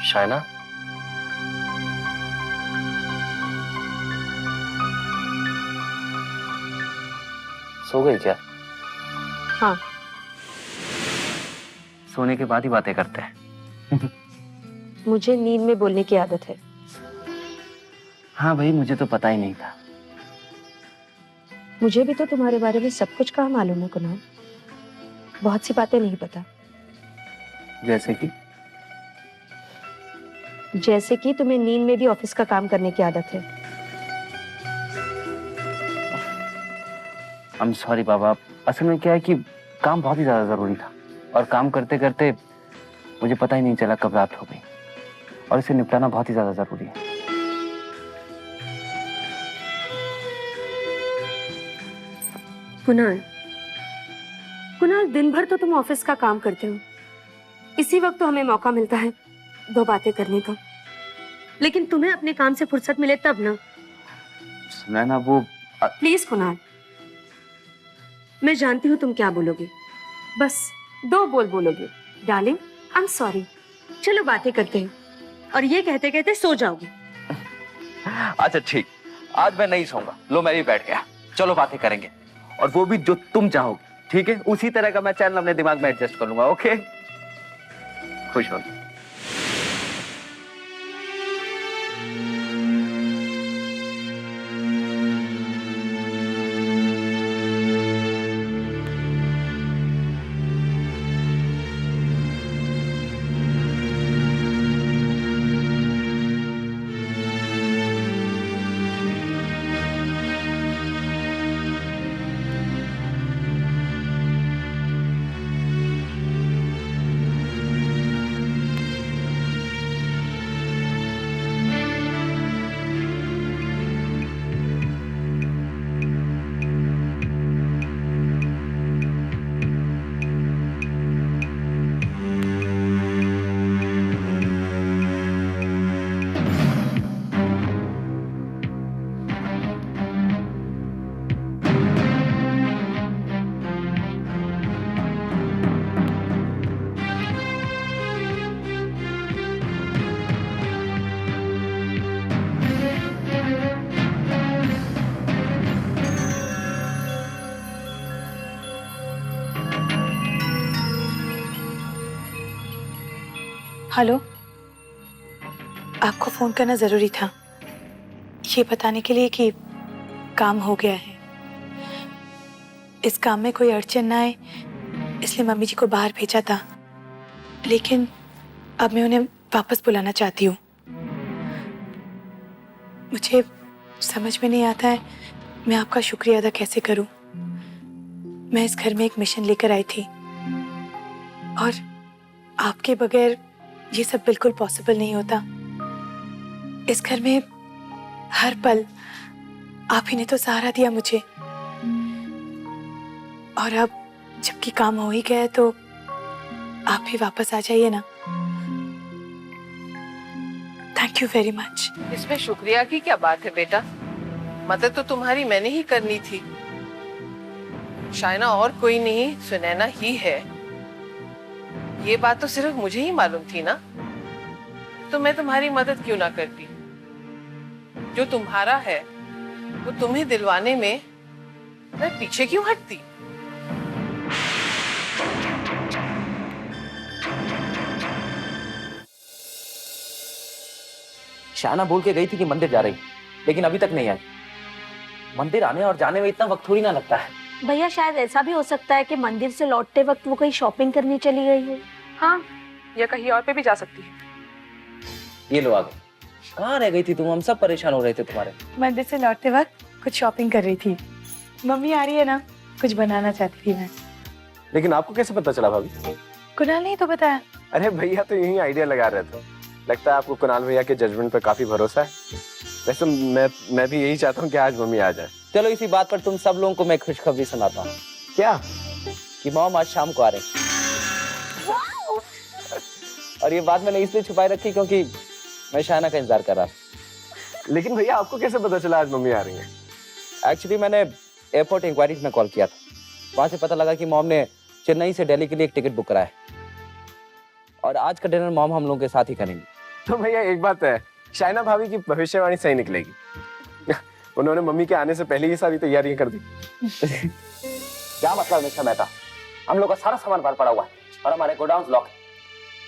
शायना, सो गई क्या? हाँ। सोने के बाद ही बातें करते हैं। मुझे नींद में बोलने की आदत है। हाँ भाई, मुझे तो पता ही नहीं था। मुझे भी तो तुम्हारे बारे में सब कुछ कहाँ मालूम है कुणाल। बहुत सी बातें नहीं पता। जैसे कि तुम्हें नींद में भी ऑफिस का काम करने की आदत है। I'm sorry बाबा, असल में क्या है कि काम बहुत ही ज्यादा जरूरी था और काम करते करते मुझे पता ही नहीं चला कब रात हो गई और इसे निपटाना बहुत ही ज्यादा जरूरी है। कुणाल, कुणाल दिन भर तो तुम ऑफिस का काम करते हो, इसी वक्त तो हमें मौका मिलता है दो बातें करने का, लेकिन तुम्हें अपने काम से फुर्सत मिले तब ना। सुनैना वो प्लीज कुणाल, मैं जानती हूँ तुम क्या बोलोगे, बस दो बोल बोलोगे, डार्लिंग आई एम सॉरी, चलो बातें करते हैं, और ये कहते कहते सो जाओगे। अच्छा ठीक, आज मैं नहीं सोऊंगा। लो मैं भी बैठ गया, चलो बातें करेंगे और वो भी जो तुम चाहोगे, ठीक है? उसी तरह का मैं चैनल अपने दिमाग में एडजस्ट कर लूंगा। ओके, खुश हो। हेलो, आपको फोन करना जरूरी था, ये बताने के लिए कि काम हो गया है। इस काम में कोई अड़चन ना आए इसलिए मम्मी जी को बाहर भेजा था, लेकिन अब मैं उन्हें वापस बुलाना चाहती हूँ। मुझे समझ में नहीं आता है मैं आपका शुक्रिया अदा कैसे करूँ। मैं इस घर में एक मिशन लेकर आई थी और आपके बगैर ये सब बिल्कुल पॉसिबल नहीं होता। इस घर में हर पल आप ही ने तो सहारा दिया मुझे, और अब जबकि काम हो ही गया है तो आप भी वापस आ जाइए ना। Thank you very much. इसमें शुक्रिया की क्या बात है बेटा, मदद तो तुम्हारी मैंने ही करनी थी। शायना और कोई नहीं, सुनैना ही है। ये बात तो सिर्फ मुझे ही मालूम थी ना, तो मैं तुम्हारी मदद क्यों ना करती। जो तुम्हारा है वो तुम्हें दिलवाने में मैं पीछे क्यों हटती। शायना बोल के गई थी कि मंदिर जा रही, लेकिन अभी तक नहीं आई। मंदिर आने और जाने में इतना वक्त थोड़ी ना लगता है। भैया शायद ऐसा भी हो सकता है कि मंदिर से लौटते वक्त वो कहीं शॉपिंग करने चली गई हो। हाँ, या कहीं और पे भी जा सकती है। ये लो आ गई। कहाँ रह गई थी तुम? हम सब परेशान हो रहे थे तुम्हारे। मंदिर से लौटते वक्त कुछ शॉपिंग कर रही थी। मम्मी आ रही है ना, कुछ बनाना चाहती थी मैं। लेकिन आपको कैसे पता चला भाभी? कुणाल ने तो बताया। अरे भैया तो यही आइडिया लगा रहे थे। लगता है आपको कुणाल भैया के जजमेंट पे काफी भरोसा है। वैसे मैं भी यही चाहता हूँ कि आज मम्मी आ जाए। चलो इसी बात पर तुम सब लोगों को मैं खुशखबरी सुनाता हूँ। क्या? कि मॉम आज शाम को आ रहे। और ये बात मैंने इसलिए छुपाई रखी क्योंकि मैं शायना का इंतजार कर रहा था। लेकिन भैया आपको कैसे पता चला आज मम्मी आ रही है? एक्चुअली मैंने एयरपोर्ट इंक्वायरीज में कॉल किया था, वहां से पता लगा कि मॉम ने चेन्नई से दिल्ली के लिए एक टिकट बुक कराया है और आज का डिनर मॉम हम लोगों के साथ ही करेंगे। तो भैया एक बात है, शाइना भाभी की भविष्यवाणी सही निकलेगी। उन्होंने मम्मी के आने से पहले ही सारी तैयारियां कर दी। क्या मतलब मिस्टर मेहता? हम लोग का सारा सामान बाहर पड़ा हुआ है और हमारे गोडाउन लॉक है।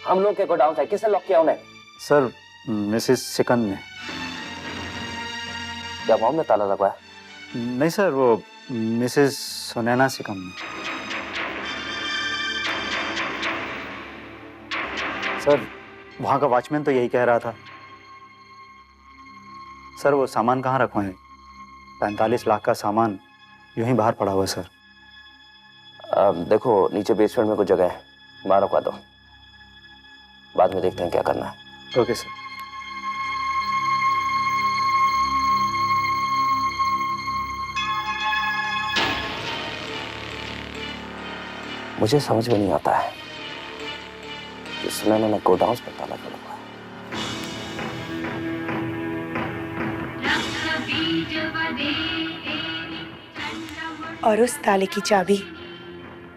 हम लोग के गोडाउन है, किसने लॉक किया उन्हें? सर, मिसेस सिकंद ने। क्या मॉम ने ताला लगवाया? नहीं सर, वो मिसेस सुनैना सिकंद ने। सर, वहाँ का वॉचमैन तो यही कह रहा था। सर, वो सामान कहाँ रखवाएं हैं? 45 लाख का सामान यूं ही बाहर पड़ा हुआ है सर। देखो नीचे बेसमेंट में कुछ जगह है, बाहर रखवा दो, बाद में देखते हैं क्या करना है। Okay sir. मुझे समझ में नहीं आता है कि सुनैना ने गोडाउन पर ताला क्यों लगवाया। और उस ताले की चाबी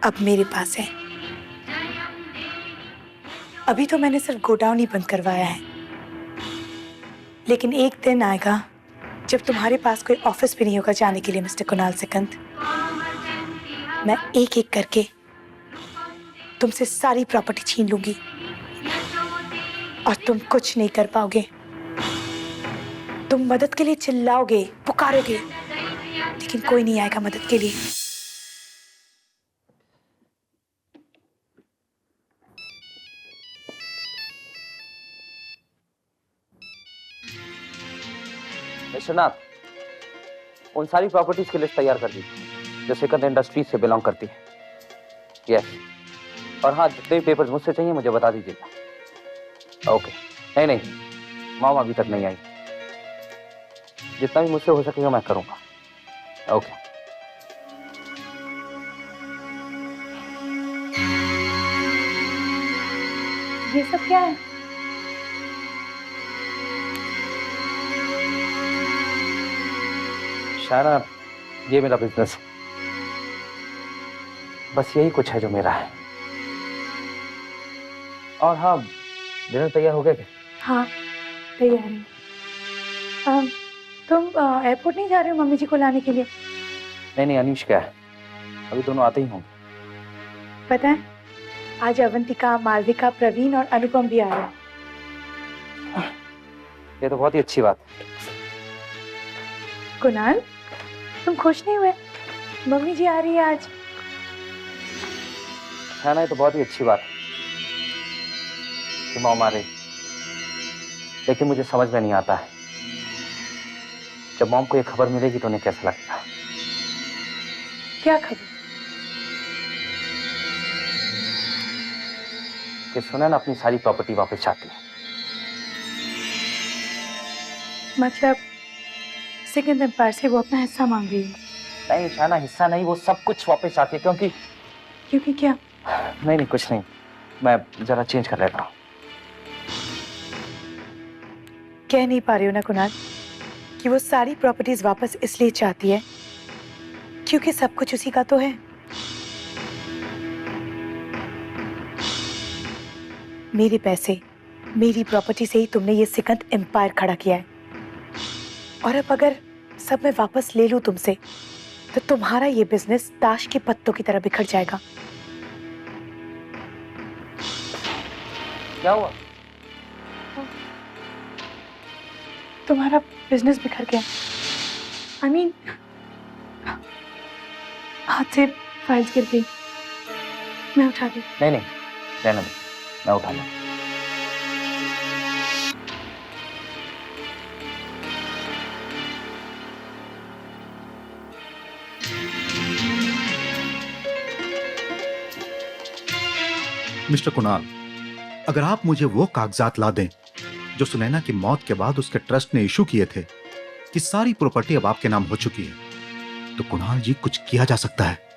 अब मेरे पास है। अभी तो मैंने सिर्फ गोडाउन ही बंद करवाया है, लेकिन एक दिन आएगा जब तुम्हारे पास कोई ऑफिस भी नहीं होगा जाने के लिए मिस्टर कुणाल सिकंद। मैं एक एक करके तुमसे सारी प्रॉपर्टी छीन लूंगी और तुम कुछ नहीं कर पाओगे। तुम मदद के लिए चिल्लाओगे, पुकारोगे, लेकिन कोई नहीं आएगा मदद के लिए। विश्वनाथ, उन सारी प्रॉपर्टीज की लिस्ट तैयार कर दीजिए जो सिकंद इंडस्ट्रीज से बिलोंग करती है। यस, और हाँ, जितने भी पेपर्स मुझसे चाहिए मुझे बता दीजिएगा। ओके। नहीं नहीं, मॉम अभी तक नहीं आई। जितना भी मुझसे हो सकेगा मैं करूंगा। ओके। ये सब क्या है? शायना, ये मेरा बिजनेस है, बस यही कुछ है जो मेरा है। और हाँ, डिनर तैयार हो गया क्या? हाँ, तैयार है। तुम एयरपोर्ट नहीं जा रहे हो मम्मी जी को लाने के लिए? नहीं नहीं, अनीश क्या है, अभी दोनों आते ही होंगे। पता है, आज अवंतिका, मालविका, प्रवीण और अनुपम भी आ रहे हैं। ये तो बहुत ही अच्छी बात है। कुणाल, तुम खुश नहीं हुए? मम्मी जी आ रही है आज। शायना, ये तो बहुत ही अच्छी बात है कि मॉम आ रही, लेकिन मुझे समझ में नहीं आता है जब मॉम को ये खबर मिलेगी तो उन्हें कैसा लगेगा। क्या खबर? कि सुनैना अपनी सारी प्रॉपर्टी वापस चाहती है। मतलब सिकंद एम्पायर से वो अपना हिस्सा मांग रही है? नहीं शायना, हिस्सा नहीं, वो सब कुछ वापस चाहती है। क्योंकि क्या? नहीं नहीं, कुछ नहीं, मैं जरा चेंज कर लेता हूँ। कह नहीं पा रही हो ना कुणाल कि वो सारी प्रॉपर्टीज वापस इसलिए चाहती है क्योंकि सब कुछ उसी का तो है। मेरे पैसे, मेरी प्रॉपर्टी से ही तुमने ये सिकंद एम्पायर खड़ा किया है, और अब अगर सब मैं वापस ले लूं तुमसे तो तुम्हारा ये बिजनेस ताश के पत्तों की तरह बिखर जाएगा। क्या हुआ? तुम्हारा बिजनेस बिखर गया। I mean, हाथ से फाइल्स गिर गई। मैं उठा दी। नहीं नहीं, रहने दो, मैं उठा लूँ। मिस्टर कुणाल, अगर आप मुझे वो कागजात ला दें जो सुनैना की मौत के बाद उसके ट्रस्ट ने इशू किए थे कि सारी प्रॉपर्टी अब आपके नाम हो चुकी है, तो कुणाल जी कुछ किया जा सकता है।